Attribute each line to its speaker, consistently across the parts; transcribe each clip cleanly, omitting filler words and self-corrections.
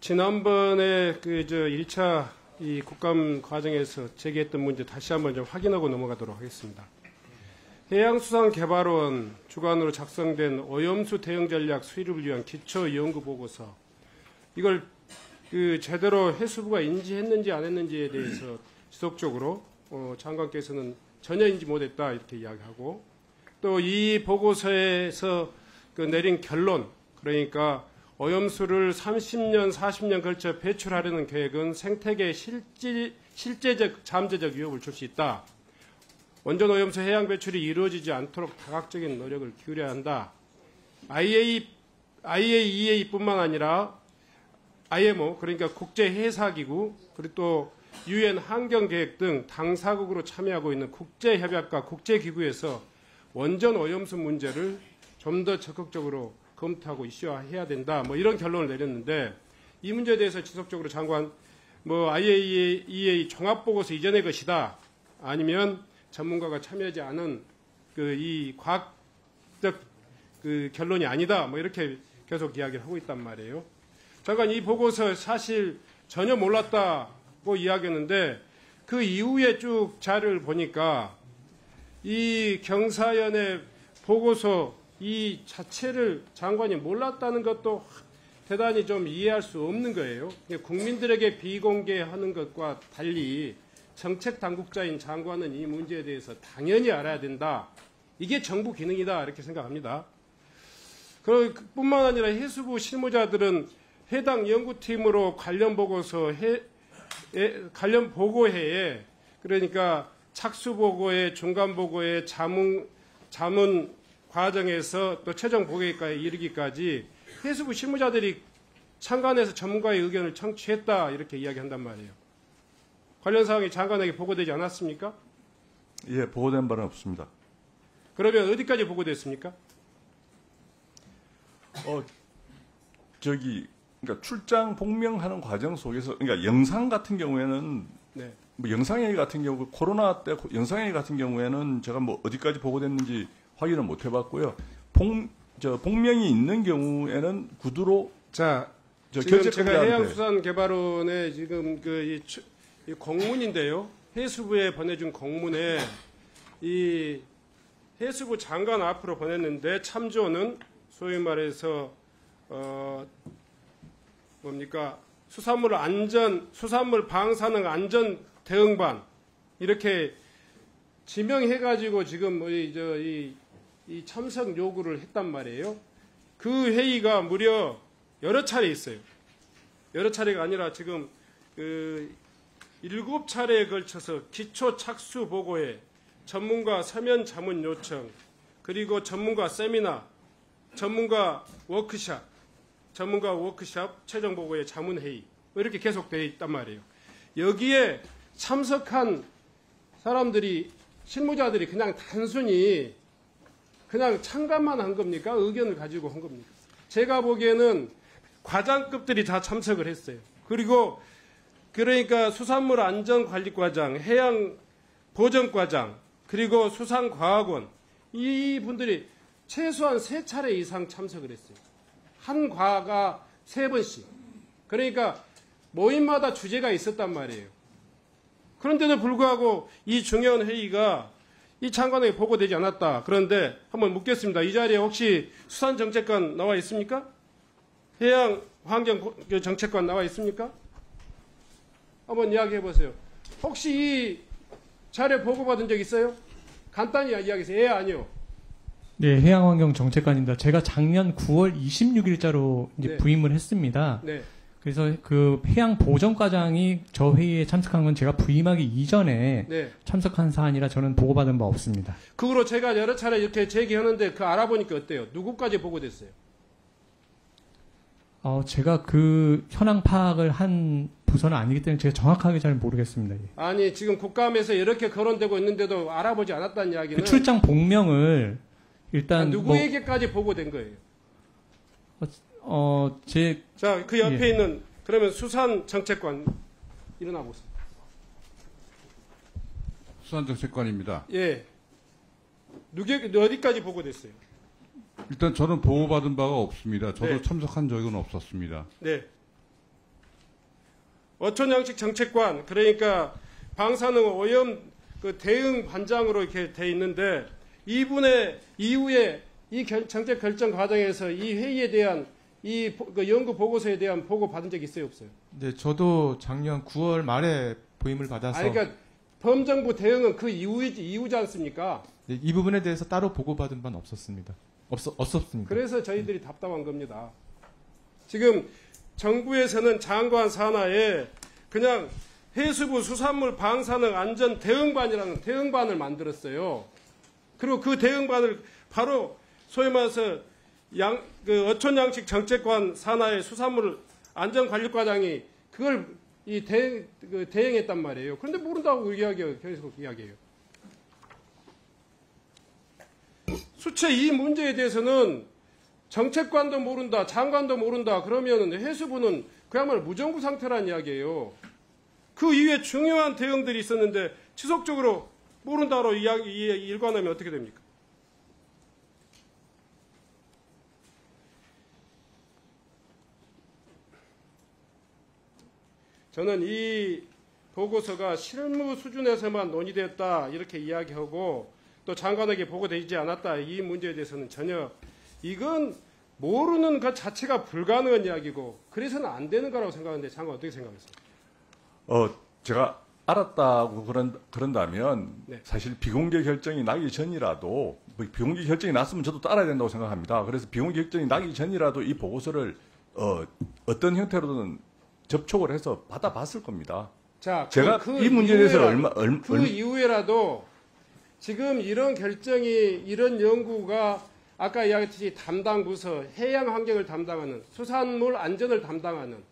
Speaker 1: 지난번에 그 1차 이 국감 과정에서 제기했던 문제 다시 한번 좀 확인하고 넘어가도록 하겠습니다. 해양수산개발원 주관으로 작성된 오염수 대응 전략 수립을 위한 기초 연구 보고서, 이걸 그 제대로 해수부가 인지했는지 안 했는지에 대해서 지속적으로 장관께서는 전혀 인지 못했다 이렇게 이야기하고, 또 이 보고서에서 그 내린 결론, 그러니까 오염수를 30년, 40년 걸쳐 배출하려는 계획은 생태계 실제적 잠재적 위협을 줄 수 있다. 원전 오염수 해양 배출이 이루어지지 않도록 다각적인 노력을 기울여야 한다. IAEA뿐만 아니라 IMO, 그러니까 국제해사기구, 그리고 또 UN 환경계획 등 당사국으로 참여하고 있는 국제협약과 국제기구에서 원전 오염수 문제를 좀 더 적극적으로 검토하고 이슈화해야 된다. 뭐 이런 결론을 내렸는데, 이 문제에 대해서 지속적으로 장관, IAEA 종합보고서 이전의 것이다. 아니면 전문가가 참여하지 않은 이 과학적 그 결론이 아니다. 뭐 이렇게 계속 이야기를 하고 있단 말이에요. 장관, 이 보고서 사실 전혀 몰랐다고 이야기했는데, 그 이후에 쭉 자료를 보니까 이 경사연의 보고서 이 자체를 장관이 몰랐다는 것도 대단히 좀 이해할 수 없는 거예요. 국민들에게 비공개하는 것과 달리 정책 당국자인 장관은 이 문제에 대해서 당연히 알아야 된다. 이게 정부 기능이다 이렇게 생각합니다. 뿐만 아니라 해수부 실무자들은 해당 연구팀으로 관련 보고회에, 그러니까 착수보고회, 중간보고회, 자문 과정에서 또 최종 보고회까지 이르기까지 해수부 실무자들이 참관해서 전문가의 의견을 청취했다 이렇게 이야기한단 말이에요. 관련 사항이 장관에게 보고되지 않았습니까?
Speaker 2: 예, 보고된 바는 없습니다.
Speaker 1: 그러면 어디까지 보고됐습니까?
Speaker 2: 그러니까 출장 복명하는 과정 속에서, 그러니까 영상 같은 경우에는,
Speaker 1: 네.
Speaker 2: 영상회의 같은 경우, 코로나 때 영상회의 같은 경우에는 제가 어디까지 보고됐는지 확인을 못 해봤고요. 복명이 있는 경우에는 구두로,
Speaker 1: 지금 제가 해양수산개발원의 지금 이 공문인데요. 해수부에 보내준 공문에 이 해수부 장관 앞으로 보냈는데, 참조는 소위 말해서 수산물 방사능 안전 대응반 이렇게 지명해가지고 지금 이 참석 요구를 했단 말이에요. 그 회의가 무려 여러 차례 있어요. 여러 차례가 아니라 지금 7차례에 걸쳐서 기초 착수 보고회, 전문가 서면 자문 요청, 그리고 전문가 세미나, 전문가 워크샵, 최종 보고회 자문회의, 이렇게 계속되어 있단 말이에요. 여기에 참석한 사람들이, 실무자들이 그냥 단순히 그냥 참관만 한 겁니까? 의견을 가지고 한 겁니까? 제가 보기에는 과장급들이 다 참석을 했어요. 그러니까 수산물 안전관리과장, 해양보전과장, 그리고 수산과학원, 이 분들이 최소한 3차례 이상 참석을 했어요. 한 과가 3번씩. 그러니까 모임마다 주제가 있었단 말이에요. 그런데도 불구하고 이 중요한 회의가 이 장관에게 보고되지 않았다. 그런데 한번 묻겠습니다. 이 자리에 혹시 수산정책관 나와 있습니까? 해양환경정책관 나와 있습니까? 한번 이야기해 보세요. 혹시 이 자료에 보고받은 적 있어요? 간단히 이야기해주세요. 예, 아니요.
Speaker 3: 네, 해양환경정책관입니다. 제가 작년 9월 26일자로 이제
Speaker 1: 네.
Speaker 3: 부임을 했습니다.
Speaker 1: 네.
Speaker 3: 그래서 그 해양보전과장이 저 회의에 참석한 건 제가 부임하기 이전에
Speaker 1: 네.
Speaker 3: 참석한 사안이라 저는 보고받은 바 없습니다.
Speaker 1: 그 후로 제가 여러 차례 이렇게 제기하는데 알아보니까 어때요? 누구까지 보고됐어요?
Speaker 3: 제가 그 현황 파악을 한 부서는 아니기 때문에 제가 정확하게 잘 모르겠습니다. 예.
Speaker 1: 아니, 지금 국감에서 이렇게 거론되고 있는데도 알아보지 않았다는 이야기는.
Speaker 3: 그 출장 복명을 일단
Speaker 1: 누구에게까지 보고된 거예요? 자, 그 옆에
Speaker 3: 예.
Speaker 1: 있는, 그러면 수산정책관 일어나 보세요.
Speaker 4: 수산정책관입니다.
Speaker 1: 예. 어디까지 보고됐어요?
Speaker 4: 일단 저는 보고받은 바가 없습니다. 저도
Speaker 1: 네.
Speaker 4: 참석한 적은 없었습니다.
Speaker 1: 네. 어촌양식 정책관, 그러니까 방사능 오염 그 대응 반장으로 이렇게 돼 있는데 이분의 이후에 이 정책 결정 과정에서 이 회의에 대한 그 연구 보고서에 대한 보고 받은 적 있어요, 없어요?
Speaker 5: 네, 저도 작년 9월 말에 보임을 받아서
Speaker 1: 그러니까 범정부 대응은 그 이후지 않습니까?
Speaker 5: 네, 이 부분에 대해서 따로 보고받은 바는 없었습니다. 없었습니다.
Speaker 1: 그래서 저희들이 답답한 겁니다. 지금 정부에서는 장관 산하에 그냥 해수부 수산물 방사능 안전 대응반이라는 대응반을 만들었어요. 그리고 그 대응반을 바로 소위 말해서 그 어촌양식 정책관 산하의 수산물 안전관리과장이 그걸 대행했단 말이에요. 그런데 모른다고 계속 이야기해요. 수채 이 문제에 대해서는 정책관도 모른다, 장관도 모른다, 그러면 해수부는 그야말로 무정부 상태란 이야기예요. 그 이후에 중요한 대응들이 있었는데 지속적으로 모른다로 일관하면 어떻게 됩니까? 저는 이 보고서가 실무 수준에서만 논의됐다 이렇게 이야기하고 또 장관에게 보고되지 않았다 이 문제에 대해서는 전혀 이건 모르는 것 자체가 불가능한 이야기고 그래서는 안 되는 거라고 생각하는데 장관 어떻게 생각하세요?
Speaker 2: 제가 알았다고 그런다면
Speaker 1: 네.
Speaker 2: 사실 비공개 결정이 나기 전이라도 비공개 결정이 났으면 저도 따라야 된다고 생각합니다. 그래서 비공개 결정이 나기 전이라도 이 보고서를 어떤 형태로든 접촉을 해서 받아봤을 겁니다.
Speaker 1: 자,
Speaker 2: 제가 이 문제에 대해서
Speaker 1: 이후에라도 지금 이런 결정이 이런 연구가 아까 이야기했듯이 담당 부서 해양 환경을 담당하는 수산물 안전을 담당하는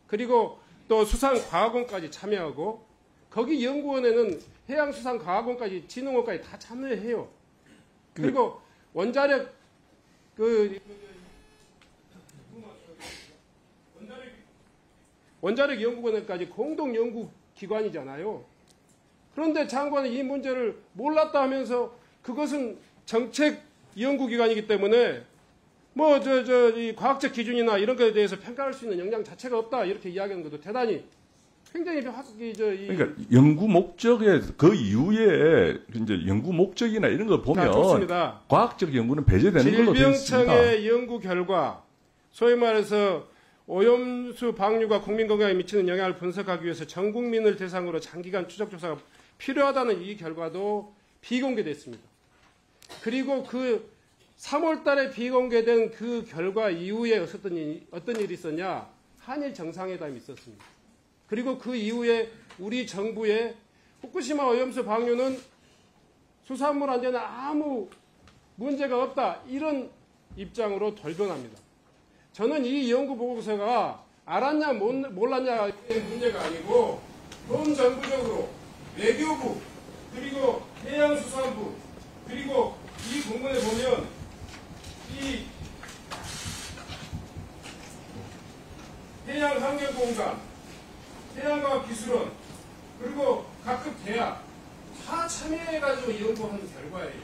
Speaker 1: 그리고 또 수산과학원까지 참여하고 거기 연구원에는 해양수산과학원까지 진흥원까지 다 참여해요. 그리고 원자력 원자력 연구원까지 공동 연구 기관이잖아요. 그런데 장관은 이 문제를 몰랐다 하면서 그것은 정책 연구기관이기 때문에 이 과학적 기준이나 이런 것에 대해서 평가할 수 있는 역량 자체가 없다 이렇게 이야기하는 것도 대단히 굉장히
Speaker 2: 그러니까 연구 목적에 그 이후에 이제 연구 목적이나 이런 걸 보면
Speaker 1: 좋습니다.
Speaker 2: 과학적 연구는 배제되는 걸로 되어 있습니다.
Speaker 1: 질병청의 연구 결과 소위 말해서 오염수 방류가 국민 건강에 미치는 영향을 분석하기 위해서 전 국민을 대상으로 장기간 추적 조사가 필요하다는 이 결과도 비공개됐습니다. 그리고 그 3월 달에 비공개된 그 결과 이후에 어떤 일이 있었냐? 한일 정상회담이 있었습니다. 그리고 그 이후에 우리 정부의 후쿠시마 오염수 방류는 수산물 안전에 아무 문제가 없다. 이런 입장으로 돌변합니다. 저는 이 연구 보고서가 알았냐 몰랐냐의 문제가 아니고 본 정부적으로 외교부 그리고 해양수산부 그리고 이 공문에 보면 이 해양환경공단, 해양과학기술원 그리고 각급 대학 다 참여해가지고 연구한 결과예요.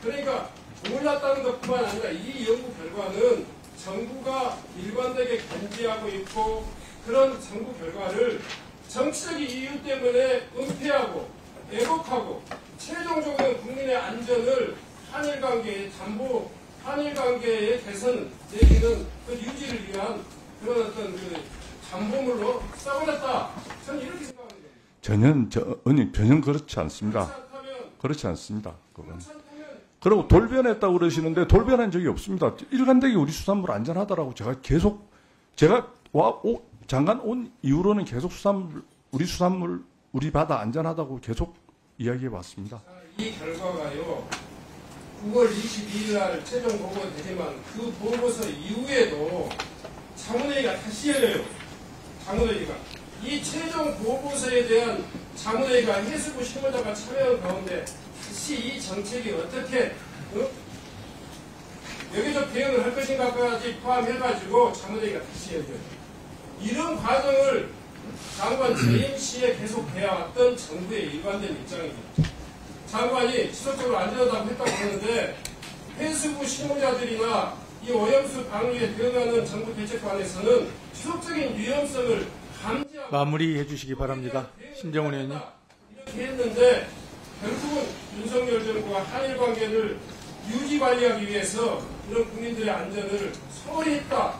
Speaker 1: 그러니까 몰랐다는 것뿐만 아니라 이 연구 결과는 정부가 일관되게 견지하고 있고 그런 정부 결과를 정치적인 이유 때문에 은폐하고 왜곡하고 최종적으로는 국민의 안전을 한일관계의 담보, 한일관계의 개선 내지는 그 유지를 위한 그런 어떤 그 담보물로 써버렸다. 저는 이렇게 생각합니다.
Speaker 2: 전혀 그렇지 않습니다. 그렇지 않습니다. 그건. 그리고 돌변했다고 그러시는데 돌변한 적이 없습니다. 일관되게 우리 수산물 안전하다라고 제가 장관 온 이후로는 계속 우리 바다 안전하다고 계속 이야기해 왔습니다.
Speaker 1: 이 결과가요. 9월 22일 날 최종 보고가 되지만 그 보고서 이후에도 자문회의가 다시 열려요. 자문회의가. 이 최종 보고서에 대한 자문회의가 해수부 실무자가 참여한 가운데 다시 이 정책이 어떻게 여기서 대응을 할 것인가까지 포함해가지고 자문회의가 다시 열려요. 이런 과정을 장관 재임 시에 계속 해왔던 정부의 일관된 입장입니다. 장관이 지속적으로 안전하다고 했다고 하는데 해수부 실무자들이나 이 오염수 방류에 대응하는 정부 대책관에서는 지속적인 위험성을 감지하고
Speaker 6: 마무리해 주시기 바랍니다. 심정훈 의원님.
Speaker 1: 이렇게 했는데 결국은 윤석열 정부가 한일 관계를 유지 관리하기 위해서 이런 국민들의 안전을 소홀히 했다.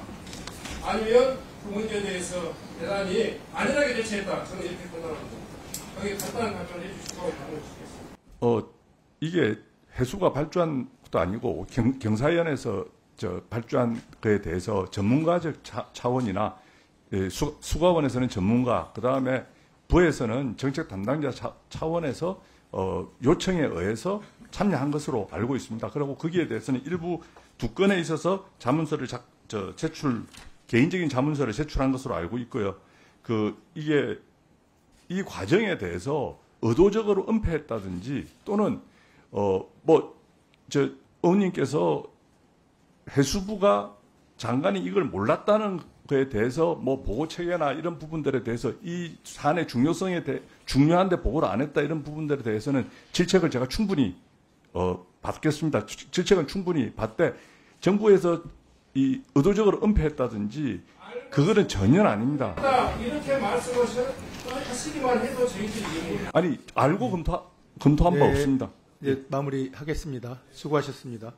Speaker 1: 아니면 그 문제에 대해서 대단히 안일하게 대처했다. 저는 이렇게 판단합니다. 여기 간단한 답변을 해주시고 답변을 주시겠습니다.
Speaker 2: 이게 해수가 발주한 것도 아니고 경사위원회에서 발주한 거에 대해서 전문가적 차원이나 수가원에서는 전문가, 그 다음에 부에서는 정책 담당자 차원에서 요청에 의해서 참여한 것으로 알고 있습니다. 그리고 거기에 대해서는 일부 두 건에 있어서 자문서를 개인적인 자문서를 제출한 것으로 알고 있고요. 이게 이 과정에 대해서 의도적으로 은폐했다든지 또는 의원님께서 해수부가 장관이 이걸 몰랐다는 거에 대해서 보고 체계나 이런 부분들에 대해서 이 사안의 중요한데 보고를 안 했다 이런 부분들에 대해서는 질책을 제가 충분히 받겠습니다. 질책은 충분히 받되 정부에서 이 의도적으로 은폐했다든지 그거는 전혀 아닙니다.
Speaker 1: 이렇게 말씀하시기만 해도 저희들이
Speaker 2: 아니 알고 검토한 바 없습니다.
Speaker 6: 네, 마무리하겠습니다. 수고하셨습니다.